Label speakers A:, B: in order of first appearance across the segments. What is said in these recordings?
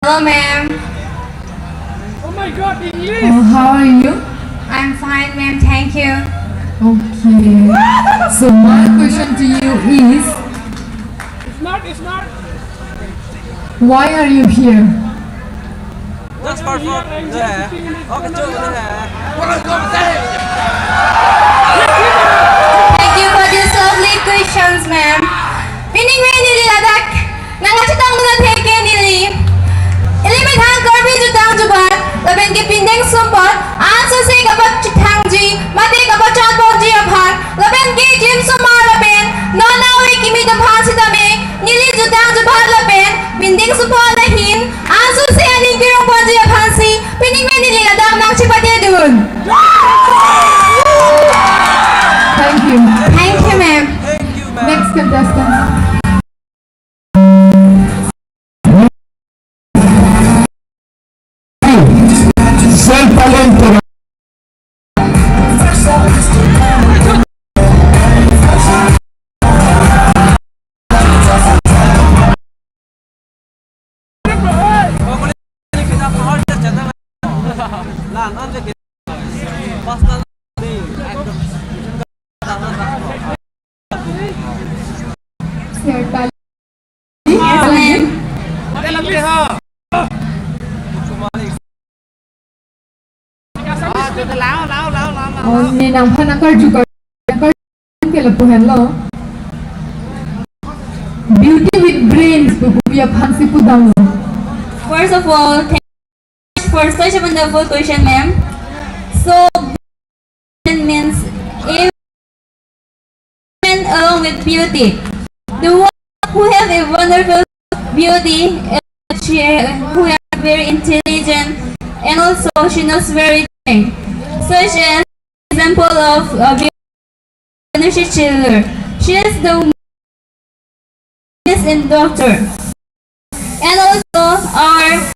A: Hello, ma'am.
B: Oh my God, English!
C: How are you?
A: I'm fine, ma'am. Thank you.
C: Okay. So my question to you is,
B: It's not.
C: why are you here?
D: Just for fun. Yeah. Okay,
A: Thank you for these lovely questions, ma'am. Pining me nili ladak. Nangachitang mga teke nili. Ilimin hang karbi jutang jubat. Laben ki pindeng sumpot. Ansa se kabat chitang ji. Mati kabat chatbog ji aphan. Laben ki jim sumar laben. Nonawi kimi dampan sitame. Nili jutang jubat laben. Pindeng sumpot lahin. Ansa se aning kirong pon ji aphan si. Pining me nili ladak nang chipate dun.
C: Thank you.
A: Thank you, ma'am.
D: Thank you, ma'am.
C: Next contestant.
E: Soy talento.
C: Sir Tal.
A: Yes, ma'am.
C: Oh, ninang panakar juga. Kelapuhan lo. Beauty with brains. Bubuya pansi pudang.
A: First of all, thank you for such a wonderful question, ma'am. So, means even along with beauty. The one who have a wonderful beauty, who are very intelligent, and also she knows very thing, such as example of Vanushi Chiller. She is the and doctor, and also our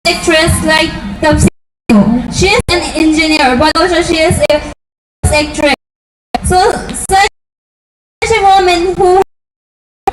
A: actress like Tapsino. She is an engineer, but also she is a actress. So such a woman who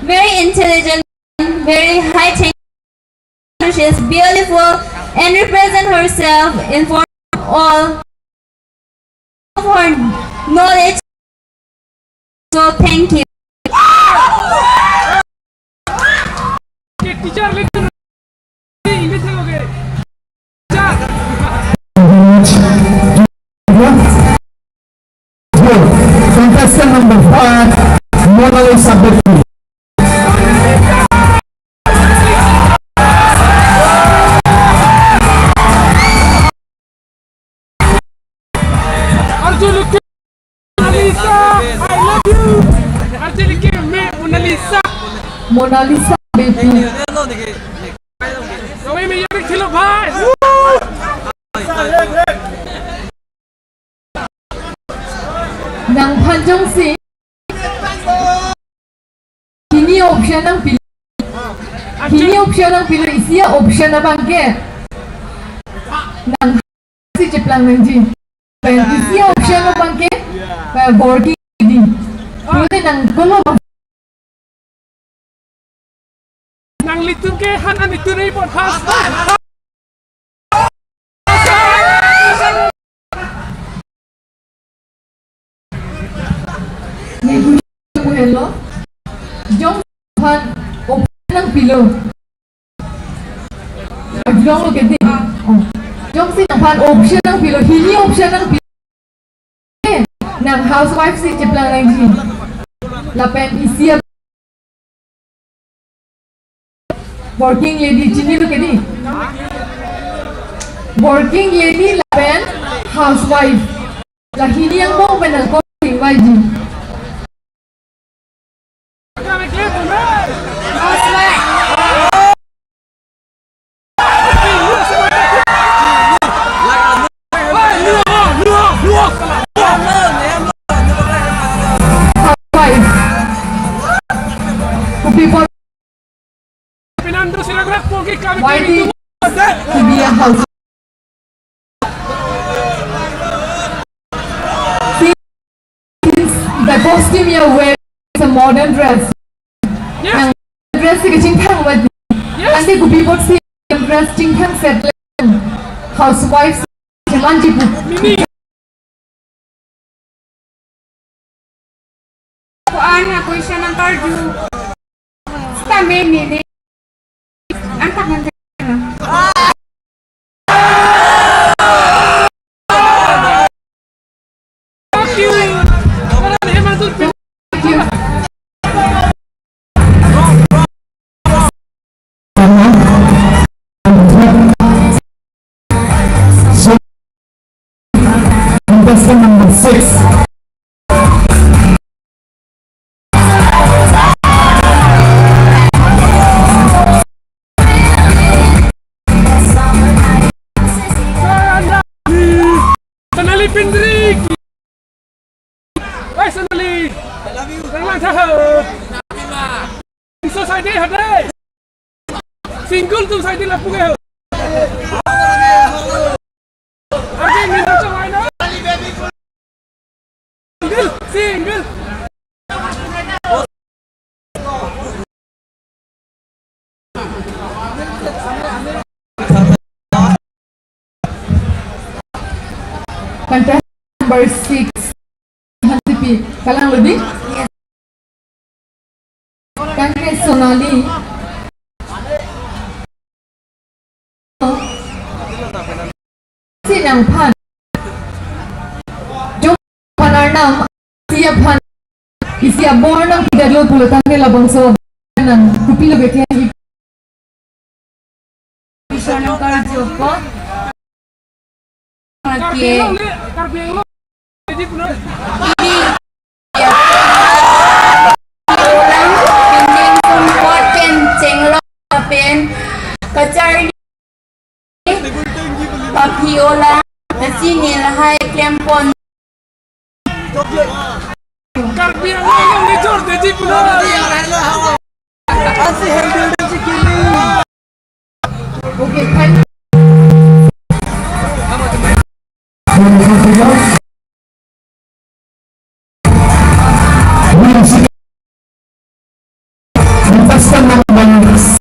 A: very intelligent, very high technology. She is beautiful and represent herself in form of all of her knowledge. So thank you.
B: Okay, teacher, listen. English okay.
E: Contestant number 5, Mona Lisa Betty.
B: Arjun, Mona Lisa, I love you. Arjun, Mona Lisa.
C: Mona Lisa baby.
B: Kami may yari kilo bhai.
C: Nang panjang si. Kini option ang pili. Kini option ang pili. Isiya option na bangke. Nang si Cheplang Nanji. Isiya option na bangke. Working di. Pwede nang kulo.
B: Nang litur ke hanan itu nih podcast.
C: Nego ko hello. Jong pan option ang pilo. Jong lo kedi. Jong si nang pan option ang pilo. Hini option ang pilo. Nang housewife si Cheplang Nanji. Lapen isiya working lady chini lo kedi. Working lady lapen housewife. Lahini ang mo benang ko waji. Housewife. People
B: Pinandro sila grab po kay kami.
C: why to be a house. Since the costume you're wearing is a modern dress.
B: Yes.
C: Ang dress kasi chingkang wad.
B: Yes.
C: Ante ko people see interesting thang set housewives jalan jipu
B: Kuan question number 2. Kami mili. Ang takan Thank you.
C: Thank you.
E: Contestant number 6.
B: Sanali Pindrik. Ay, Sanali. I love you. Sanali Tahap. Society hade. Single tu society lapu ke. Aje minta cakap na. Single.
C: Contestant number 6. Hansipi. Kalang lebih? Yes. Kangke Sonali. Sinang Pan. Jom Panarnam. Siap Pan. Isiap bornam tidak lo puluh tangke labang so. Nan kupi lo betian.
A: Question number 2 Okay.
B: Karbiang lo. Jadi benar.
A: Ulang pinding kumpot pen cenglo pen kacari papiola nasi nilahai klempon
B: Karbiang lo yang dicor jadi benar.
D: Asih handle dan cikini.
C: Okay, kan.
E: Contestant number 6.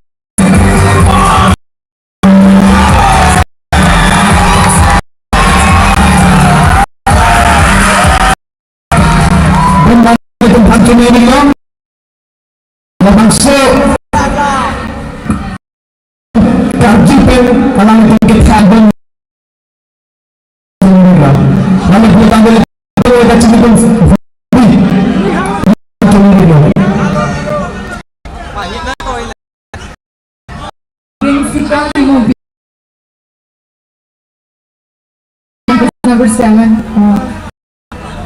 E: Tempat kini labang so kajipen kalang tingkit kabel lalu kita boleh ada cibitan
D: Pahit na ko.
C: Principal movie. Number 7.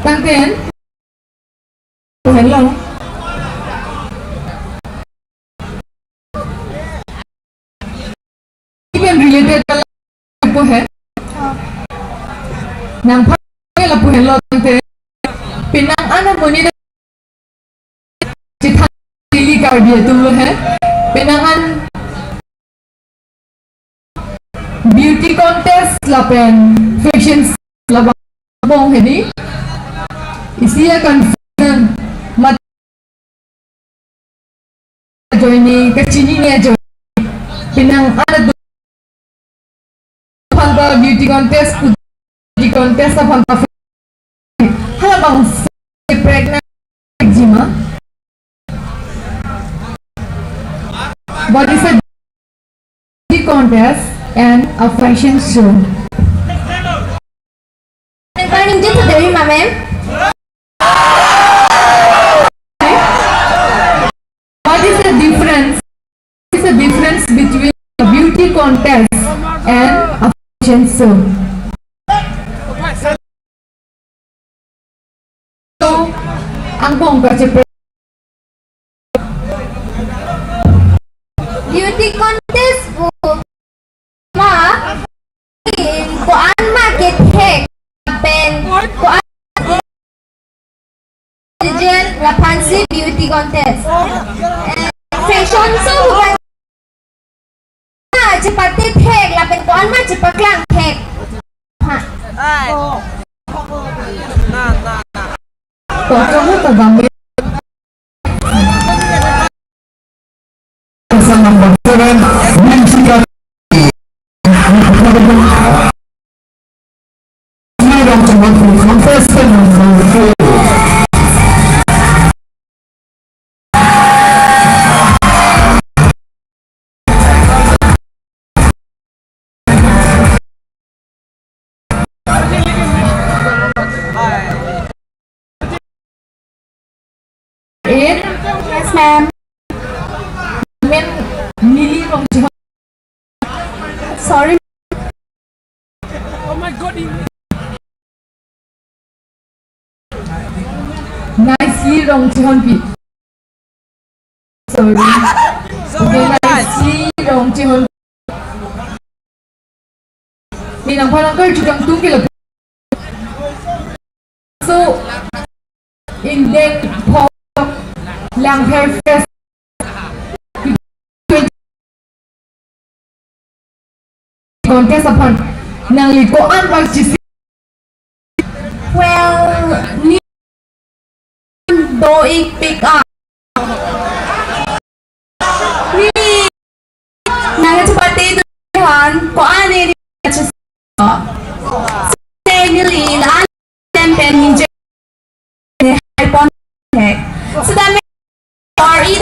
C: Tangken. Hello. Even related po hai. Nang pala po hello tangken. Pinang ana mo ni चिथा Delhi कर दिए तुम लोग हैं पेनांगन beauty contest लापेन fashion लाबों है नी इसी या confusion मत joining kecini ni aja pinang ada panta beauty contest apa panta hala bang pregnant eczema. What is a beauty contest and a fashion show?
A: Regarding just the way, ma'am.
C: What is the difference? What is the difference between a beauty contest and a fashion show? So, ang buong kasi
A: Beauty contest po ma kuan market hack pen kuan diyan la fancy beauty contest fashion show bukan cepat hack la pen kuan ma cepat lang hack
D: Ay. Na.
C: kamu terbangun.
E: Contestant number 7. Whimsical Zero to one for contestant number 4.
C: Eight.
A: Yes, ma'am.
C: Men Nili Rong Chihon.
A: Sorry.
B: Oh my god,
C: Nicely Rong Chihon Pi. Sorry.
D: So
C: Okay,
D: nice.
C: nicely Rong Chihon. Minang Panangkar Chukang Tungkil. So, in Deng Pok Lang Hair Fest contest upon Nang Liko An Chisi.
A: Well, ni do ik pick up.